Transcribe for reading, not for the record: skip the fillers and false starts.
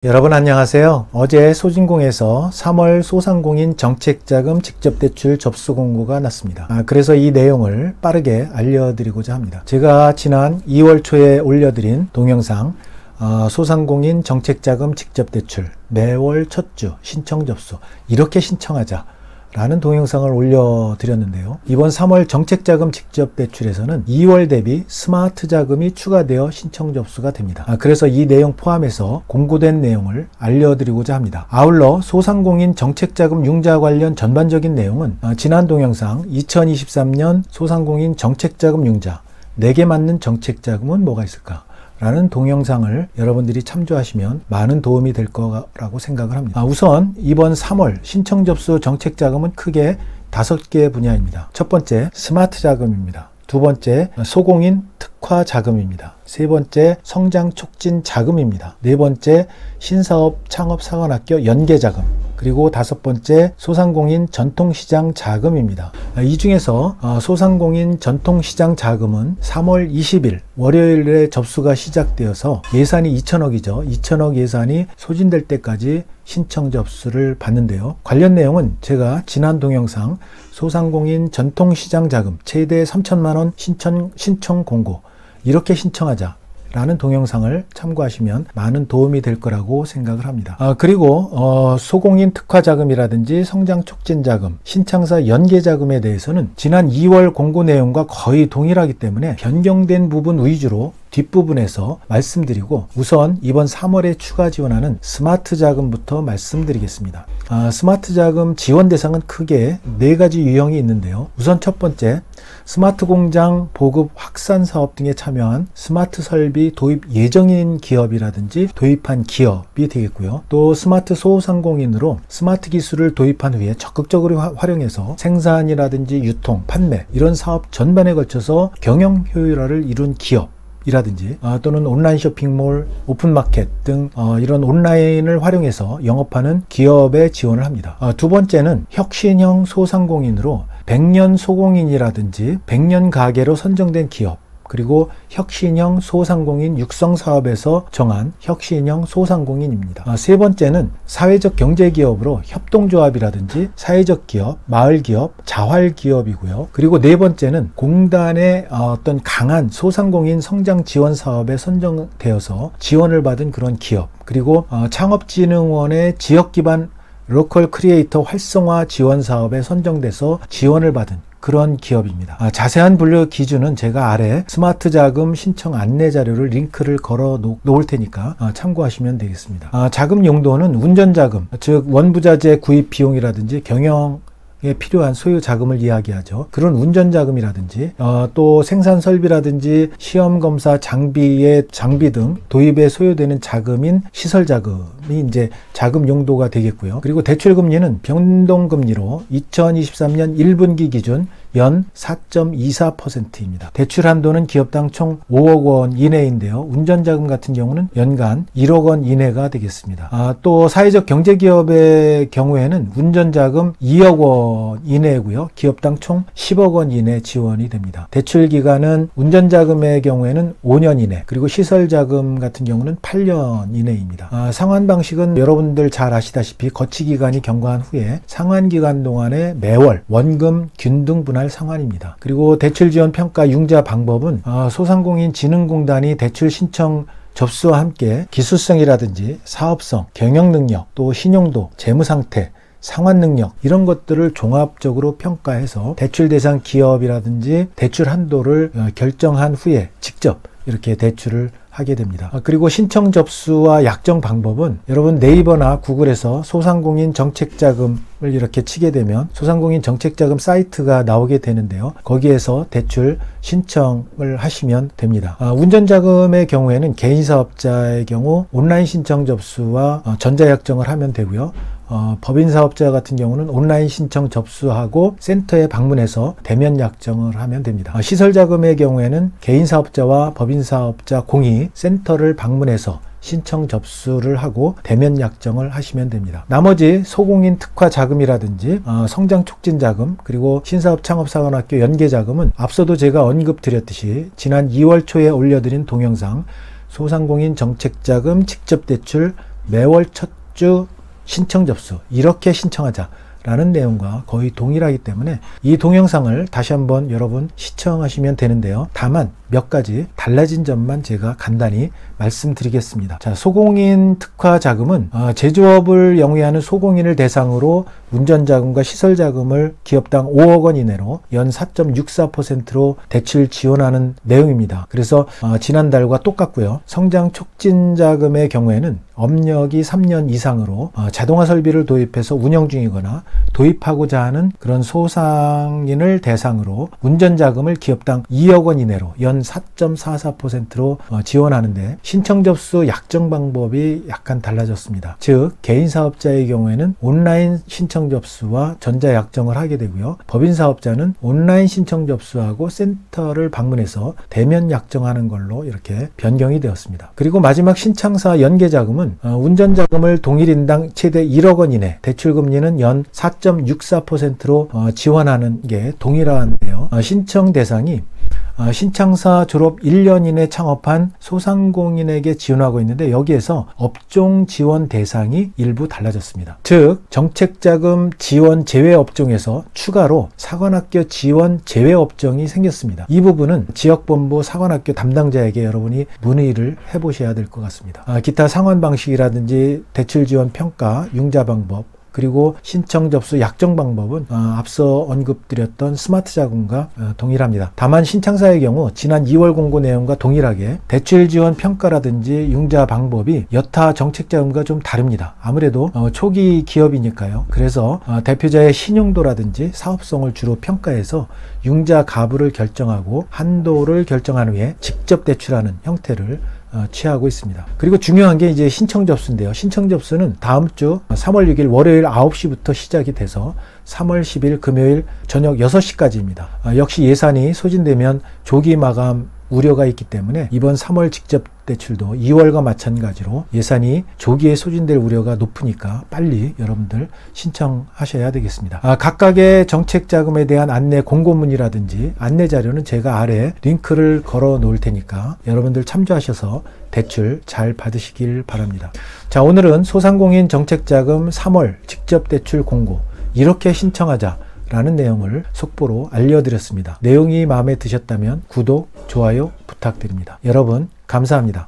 여러분 안녕하세요. 어제 소진공에서 3월 소상공인 정책자금 직접대출 접수 공고가 났습니다. 그래서 이 내용을 빠르게 알려드리고자 합니다. 제가 지난 2월 초에 올려드린 동영상 소상공인 정책자금 직접대출 매월 첫 주 신청 접수 이렇게 신청하자 라는 동영상을 올려드렸는데요. 이번 3월 정책자금 직접대출에서는 2월 대비 스마트 자금이 추가되어 신청 접수가 됩니다. 그래서 이 내용 포함해서 공고된 내용을 알려드리고자 합니다. 아울러 소상공인 정책자금 융자 관련 전반적인 내용은 지난 동영상 2023년 소상공인 정책자금 융자 4개 맞는 정책자금은 뭐가 있을까? 라는 동영상을 여러분들이 참조하시면 많은 도움이 될 거라고 생각을 합니다. 우선 이번 3월 신청 접수 정책 자금은 크게 5개 분야입니다. 첫 번째 스마트 자금입니다. 두 번째 소공인 특화 자금입니다. 세 번째 성장 촉진 자금입니다. 네 번째 신사업 창업 사관학교 연계 자금, 그리고 5번째 소상공인 전통시장 자금입니다. 이 중에서 소상공인 전통시장 자금은 3월 20일 월요일에 접수가 시작되어서 예산이 2천억이죠. 2천억 예산이 소진될 때까지 신청 접수를 받는데요. 관련 내용은 제가 지난 동영상 소상공인 전통시장 자금 최대 3천만 원 신청 공고 이렇게 신청하자 라는 동영상을 참고하시면 많은 도움이 될 거라고 생각을 합니다. 그리고 소공인 특화 자금이라든지 성장 촉진 자금, 신창사 연계 자금에 대해서는 지난 2월 공고 내용과 거의 동일하기 때문에 변경된 부분 위주로 뒷부분에서 말씀드리고 우선 이번 3월에 추가 지원하는 스마트 자금부터 말씀드리겠습니다. 스마트 자금 지원 대상은 크게 4가지 유형이 있는데요. 우선 첫 번째, 스마트 공장 보급 확산 사업 등에 참여한 스마트 설비 도입 예정인 기업이라든지 도입한 기업이 되겠고요. 또 스마트 소상공인으로 스마트 기술을 도입한 후에 적극적으로 활용해서 생산이라든지 유통, 판매 이런 사업 전반에 걸쳐서 경영 효율화를 이룬 기업 이라든지 또는 온라인 쇼핑몰, 오픈마켓 등 이런 온라인을 활용해서 영업하는 기업에 지원을 합니다. 두 번째는 혁신형 소상공인으로 100년 소공인이라든지 100년 가게로 선정된 기업, 그리고 혁신형 소상공인 육성사업에서 정한 혁신형 소상공인입니다. 세 번째는 사회적 경제기업으로 협동조합이라든지 사회적 기업, 마을기업, 자활기업이고요. 그리고 네 번째는 공단의 어떤 강한 소상공인 성장 지원 사업에 선정되어서 지원을 받은 그런 기업, 그리고 창업진흥원의 지역기반 로컬 크리에이터 활성화 지원 사업에 선정돼서 지원을 받은 그런 기업입니다. 자세한 분류 기준은 제가 아래 스마트 자금 신청 안내 자료를 링크를 걸어 놓을 테니까 참고하시면 되겠습니다. 자금 용도는 운전자금, 즉 원부자재 구입 비용이라든지 경영에 필요한 소유 자금을 이야기하죠. 그런 운전자금이라든지 또 생산 설비라든지 시험 검사 장비 등 도입에 소요되는 자금인 시설 자금이 이제 자금 용도가 되겠고요. 그리고 대출 금리는 변동금리로 2023년 1분기 기준 연 4.24%입니다. 대출 한도는 기업당 총 5억 원 이내인데요. 운전자금 같은 경우는 연간 1억 원 이내가 되겠습니다. 또 사회적 경제기업의 경우에는 운전자금 2억 원 이내고요. 기업당 총 10억 원 이내 지원이 됩니다. 대출 기간은 운전자금의 경우에는 5년 이내, 그리고 시설자금 같은 경우는 8년 이내입니다. 상환 방식은 여러분들 잘 아시다시피 거치기간이 경과한 후에 상환기간 동안에 매월 원금 균등 분할 상환입니다. 그리고 대출 지원 평가 융자 방법은 소상공인 진흥공단이 대출 신청 접수와 함께 기술성이라든지 사업성, 경영 능력, 또 신용도, 재무 상태, 상환 능력 이런 것들을 종합적으로 평가해서 대출 대상 기업이라든지 대출 한도를 결정한 후에 직접 이렇게 대출을 하게 됩니다. 그리고 신청 접수와 약정 방법은 여러분 네이버나 구글에서 소상공인 정책자금을 이렇게 치게 되면 소상공인 정책자금 사이트가 나오게 되는데요. 거기에서 대출 신청을 하시면 됩니다. 운전자금의 경우에는 개인사업자의 경우 온라인 신청 접수와 전자약정을 하면 되고요. 법인사업자 같은 경우는 온라인 신청 접수하고 센터에 방문해서 대면 약정을 하면 됩니다. 시설자금의 경우에는 개인사업자와 법인사업자 공히 센터를 방문해서 신청 접수를 하고 대면 약정을 하시면 됩니다. 나머지 소공인 특화 자금이라든지 성장 촉진 자금, 그리고 신사업 창업 사관학교 연계 자금은 앞서도 제가 언급드렸듯이 지난 2월 초에 올려드린 동영상 소상공인 정책자금 직접대출 매월 첫 주 신청 접수 이렇게 신청하자라는 내용과 거의 동일하기 때문에 이 동영상을 다시 한번 여러분 시청하시면 되는데요. 다만 몇 가지 달라진 점만 제가 간단히 말씀드리겠습니다. 자, 소공인 특화 자금은 제조업을 영위하는 소공인을 대상으로 운전자금과 시설자금을 기업당 5억 원 이내로 연 4.64%로 대출 지원하는 내용입니다. 그래서 지난달과 똑같고요. 성장 촉진 자금의 경우에는 업력이 3년 이상으로 자동화 설비를 도입해서 운영 중이거나 도입하고자 하는 그런 소상인을 대상으로 운전자금을 기업당 2억 원 이내로 연 4.44%로 지원하는데 신청 접수 약정 방법이 약간 달라졌습니다. 즉 개인 사업자의 경우에는 온라인 신청 접수와 전자 약정을 하게 되고요. 법인 사업자는 온라인 신청 접수하고 센터를 방문해서 대면 약정하는 걸로 이렇게 변경이 되었습니다. 그리고 마지막 신청사 연계자금은 운전자금을 동일인당 최대 1억 원 이내, 대출금리는 연 4.64%로 지원하는 게 동일한데요. 신청 대상이 신청사 졸업 1년 이내 창업한 소상공인에게 지원하고 있는데 여기에서 업종 지원 대상이 일부 달라졌습니다. 즉 정책자금 지원 제외 업종에서 추가로 사관학교 지원 제외 업종이 생겼습니다. 이 부분은 지역본부 사관학교 담당자에게 여러분이 문의를 해보셔야 될 것 같습니다. 기타 상환 방식이라든지 대출 지원 평가, 융자 방법, 그리고 신청 접수 약정 방법은 앞서 언급드렸던 스마트 자금과 동일합니다. 다만 신청사의 경우 지난 2월 공고 내용과 동일하게 대출 지원 평가라든지 융자 방법이 여타 정책 자금과 좀 다릅니다. 아무래도 초기 기업이니까요. 그래서 대표자의 신용도라든지 사업성을 주로 평가해서 융자 가부를 결정하고 한도를 결정한 후에 직접 대출하는 형태를 취하고 있습니다. 그리고 중요한 게 이제 신청 접수인데요. 신청 접수는 다음 주 3월 6일 월요일 9시부터 시작이 돼서 3월 10일 금요일 저녁 6시까지입니다. 역시 예산이 소진되면 조기 마감 우려가 있기 때문에 이번 3월 직접 대출도 2월과 마찬가지로 예산이 조기에 소진될 우려가 높으니까 빨리 여러분들 신청하셔야 되겠습니다. 각각의 정책 자금에 대한 안내 공고문이라든지 안내 자료는 제가 아래 링크를 걸어 놓을 테니까 여러분들 참조하셔서 대출 잘 받으시길 바랍니다. 자, 오늘은 소상공인 정책 자금 3월 직접 대출 공고 이렇게 신청하자 라는 내용을 속보로 알려드렸습니다. 내용이 마음에 드셨다면 구독, 좋아요 부탁드립니다. 여러분 감사합니다.